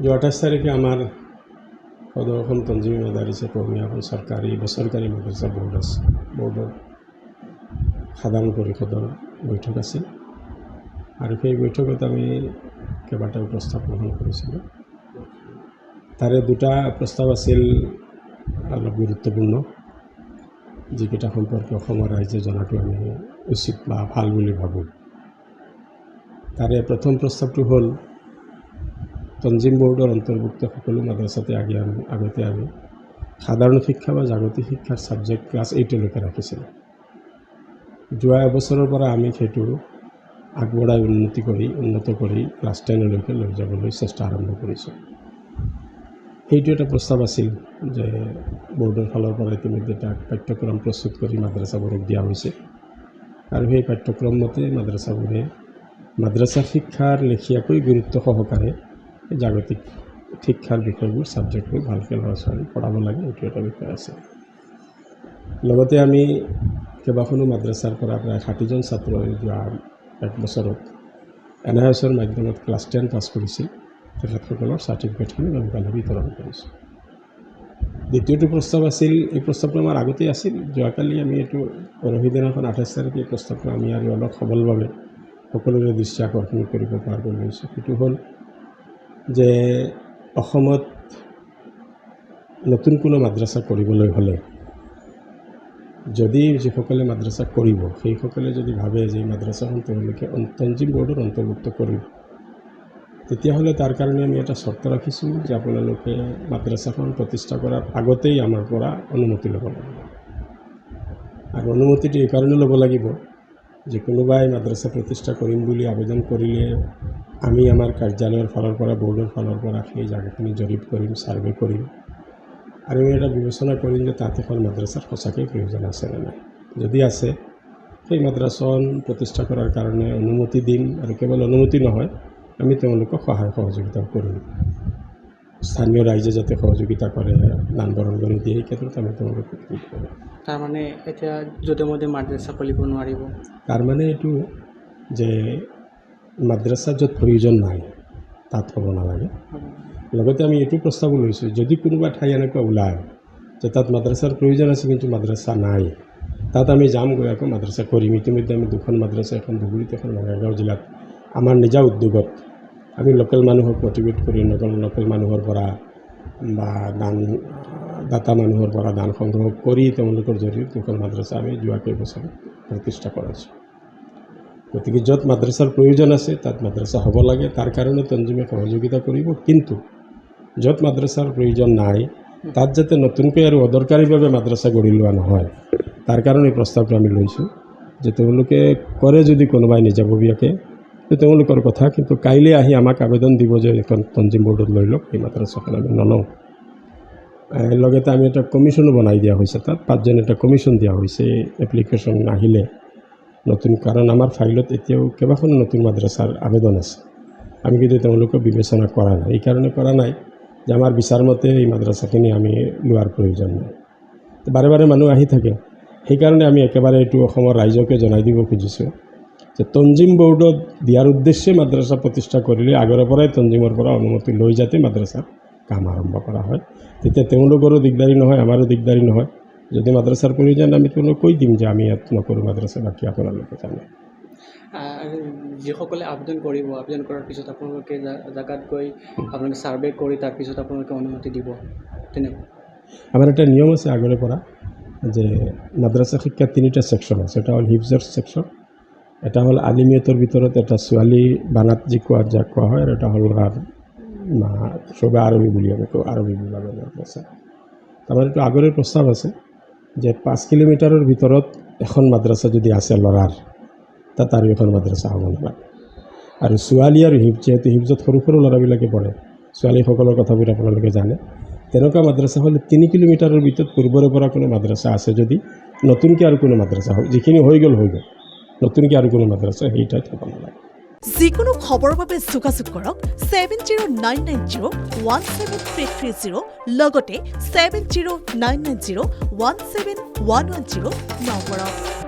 যে 28 তাৰিখে আমাৰ সদৰখন তঞ্জিম মাদাৰিসে কৰ্মী এখন সৰকাৰি বেসৰকাৰি মাদ্ৰাসা বোৰ্ড আছে বোৰ্ডেৰ সাধাৰণ পৰিষদৰ বৈঠক আছিল আৰু সেই বৈঠকত আমি কেইবাটাও প্ৰস্তাৱ গ্ৰহণ কৰিছিলোঁ তাৰে দুটা প্ৰস্তাৱ আছিল অলপ গুৰুত্বপূৰ্ণ যিকেইটা সম্পৰ্কে অসমৰ ৰাইজে জনাটো আমি উচিত বা ভাল বুলি ভাবোঁ তাৰে প্ৰথম প্ৰস্তাৱটো হ'ল তঞ্জিম বোৰ্ডৰ অন্তৰ্ভুক্ত সকলো মাদ্ৰাসাতে আগতে আমি সাধাৰণ শিক্ষা বা জাগতিক শিক্ষাৰ ছাবজেক্ট ক্লাছ 8লৈকে ৰাখিছিলোঁ যোৱা এবছৰৰ পৰা আমি সেইটো আগবঢ়াই উন্নত কৰি ক্লাছ 10লৈকে লৈ যাবলৈ চেষ্টা আৰম্ভ কৰিছোঁ সেইটো এটা প্ৰস্তাৱ আছিল যে বোৰ্ডৰ ফালৰ পৰা ইতিমধ্যে তাক পাঠ্যক্ৰম প্ৰস্তুত কৰি মাদ্ৰাসাবোৰক দিয়া হৈছে আৰু সেই পাঠ্যক্ৰম মতে মাদ্ৰাসাবোৰে মাদ্ৰাসা শিক্ষাৰ লেখীয়াকৈ গুৰুত্ব সহকাৰে জাগতিক শিক্ষাৰ বিষয়বোৰ ছাবজেক্টবোৰ ভালকৈ ল'ৰা ছোৱালী পঢ়াব লাগে এইটো এটা বিষয় আছে লগতে আমি কেইবাখনো মাদ্ৰাসাৰ পৰা প্ৰায় 60জন ছাত্ৰই যোৱা এক বছৰত NISৰ মাধ্যমত ক্লাছ 10 পাছ কৰিছিল তেখেতসকলৰ চাৰ্টিফিকেটখিনি আমি কালি বিতৰণ কৰিছোঁ দ্বিতীয়টো প্ৰস্তাৱ আছিল এই প্ৰস্তাৱটো আমাৰ আগতেই আছিল যোৱাকালি আমি এইটো পৰহি দিনাখন 28 তাৰিখে এই প্ৰস্তাৱটো আমি আৰু অলপ সবলভাৱে সকলোৰে দৃষ্টি আকৰ্ষণ কৰিব পৰাকৈ লৈছোঁ সেইটো হ'ল যে অসমত নতুন কোনো মাদ্ৰাসা কৰিবলৈ হ'লে যদি যিসকলে মাদ্ৰাসা কৰিব সেইসকলে যদি ভাবে যে মাদ্ৰাসাখন তেওঁলোকে তঞ্জিম বোৰ্ডৰ অন্তৰ্ভুক্ত কৰিব তেতিয়াহ'লে তাৰ কাৰণে আমি এটা চৰ্ত ৰাখিছোঁ যে আপোনালোকে মাদ্ৰাসাখন প্ৰতিষ্ঠা কৰাৰ আগতেই আমাৰ পৰা অনুমতি ল'ব লাগিব আৰু অনুমতিটো এই কাৰণে ল'ব লাগিব যে কোনোবাই মাদ্ৰাসা প্ৰতিষ্ঠা কৰিম বুলি আবেদন কৰিলে আমি আমাৰ কাৰ্যালয়ৰ ফালৰ পৰা বোৰ্ডৰ ফালৰ পৰা সেই জাগাখিনি জৰীপ কৰিম সাৰ্ভে কৰিম আৰু এটা বিবেচনা কৰিম যে তাত এখন মাদ্ৰাসাৰ সঁচাকৈ প্ৰয়োজন আছে নে নাই যদি আছে সেই মাদ্ৰাসাখন প্ৰতিষ্ঠা কৰাৰ কাৰণে অনুমতি দিম আৰু কেৱল অনুমতি নহয় আমি তেওঁলোকক সহায় সহযোগিতা কৰিম স্থানীয় ৰাইজে যাতে সহযোগিতা কৰে দান বৰঙণি দিয়ে এই ক্ষেত্ৰত আমি তেওঁলোকক কৰিম তাৰ মানে এতিয়া য'তে মতে মাদ্ৰাসা খুলিব নোৱাৰিব তাৰ মানে এইটো যে মাদ্ৰাসা য'ত প্ৰয়োজন নাই তাত হ'ব নালাগে লগতে আমি এইটো প্ৰস্তাৱো লৈছোঁ যদি কোনোবা ঠাই এনেকুৱা ওলায় যে তাত মাদ্ৰাসাৰ প্ৰয়োজন আছে কিন্তু মাদ্ৰাসা নাই তাত আমি যাম গৈ আকৌ মাদ্ৰাসা কৰিম ইতিমধ্যে আমি দুখন মাদ্ৰাসা এখন ধুবুৰীত এখন বঙাইগাঁও জিলাত আমাৰ নিজা উদ্যোগত আমি লোকেল মানুহক মটিভেট কৰি লোকেল মানুহৰ পৰা বা দাতা মানুহৰ পৰা দান সংগ্ৰহ কৰি তেওঁলোকৰ জৰিয়তে দুখন মাদ্ৰাসা আমি যোৱা কেইবছৰত প্ৰতিষ্ঠা কৰাইছোঁ গতিকে য'ত মাদ্ৰাসাৰ প্ৰয়োজন আছে তাত মাদ্ৰাসা হ'ব লাগে তাৰ কাৰণে তঞ্জিমে সহযোগিতা কৰিব কিন্তু য'ত মাদ্ৰাসাৰ প্ৰয়োজন নাই তাত যাতে নতুনকৈ আৰু অদৰকাৰীভাৱে মাদ্ৰাসা গঢ়ি লোৱা নহয় তাৰ কাৰণে প্ৰস্তাৱটো আমি লৈছোঁ যে তেওঁলোকে কৰে যদি কোনোবাই নিজাববীয়াকৈ তেওঁলোকৰ কথা কিন্তু কাইলৈ আহি আমাক আবেদন দিব যে এখন তঞ্জিম বোৰ্ডত লৈ লওক এই মাদ্ৰাসাখন আমি নলওঁ লগতে আমি এটা কমিশ্যনো বনাই দিয়া হৈছে তাত 5জন এটা কমিশ্যন দিয়া হৈছে এপ্লিকেশ্যন আহিলে নতুন কাৰণ আমাৰ ফাইলত এতিয়াও কেইবাখনো নতুন মাদ্ৰাসাৰ আবেদন আছে আমি কিন্তু তেওঁলোকক বিবেচনা কৰা নাই এই কাৰণে কৰা নাই যে আমাৰ বিচাৰমতে এই মাদ্ৰাসাখিনি আমি লোৱাৰ প্ৰয়োজন নাই বাৰে বাৰে মানুহ আহি থাকে সেইকাৰণে আমি একেবাৰে এইটো অসমৰ ৰাইজকে জনাই দিব খুজিছোঁ যে তঞ্জিম বোৰ্ডত দিয়াৰ উদ্দেশ্যে মাদ্ৰাসা প্ৰতিষ্ঠা কৰিলে আগৰে পৰাই তঞ্জিমৰ পৰা অনুমতি লৈ যাতে মাদ্ৰাসাৰ কাম আৰম্ভ কৰা হয় তেতিয়া তেওঁলোকৰো দিগদাৰী নহয় আমাৰো দিগদাৰী নহয় যদি মাদ্ৰাসাৰ প্ৰয়োজন আমি তেওঁলোকক কৈ দিম যে আমি ইয়াত নকৰোঁ মাদ্ৰাসা বাকী আপোনালোকে জানে যিসকলে আবেদন কৰিব আবেদন কৰাৰ পিছত আপোনালোকে জাগাত গৈ আপোনালোকে সাৰ্ভে কৰি তাৰপিছত আপোনালোকে অনুমতি দিব তেনেকুৱা আমাৰ এটা নিয়ম আছে আগৰে পৰা যে মাদ্ৰাসা শিক্ষাৰ 3টা ছেকশ্যন আছে এটা হ'ল হিফজৰ ছেকশ্যন এটা হ'ল আলিমিয়তৰ ভিতৰত এটা ছোৱালী বানাত যাক কোৱা হয় আৰু এটা হ'ল চবে আৰবী বুলি আমি কওঁ আৰবী বিভাগৰ মাদ্ৰাসা তাৰমানে এইটো আগৰে প্ৰস্তাৱ আছে যে 5 কিলোমিটাৰৰ ভিতৰত এখন মাদ্ৰাসা যদি আছে ল'ৰাৰ তাত আৰু এখন মাদ্ৰাসা হ'ব নালাগে আৰু ছোৱালী আৰু যিহেতু হিফজত সৰু সৰু ল'ৰাবিলাকে পঢ়ে ছোৱালীসকলৰ কথাবোৰ আপোনালোকে জানে তেনেকুৱা মাদ্ৰাসা হ'লে 3 কিলোমিটাৰৰ ভিতৰত পূৰ্বৰে পৰা কোনো মাদ্ৰাসা আছে যদি নতুনকৈ আৰু কোনো মাদ্ৰাসা হয় যিখিনি হৈ গ'ল নতুনকৈ আৰু কোনো মাদ্ৰাসা সেই ঠাইত হ'ব নালাগে যিকোনো খবৰৰ বাবে যোগাযোগ কৰক 7099017330 লগতে 7099017110 নম্বৰত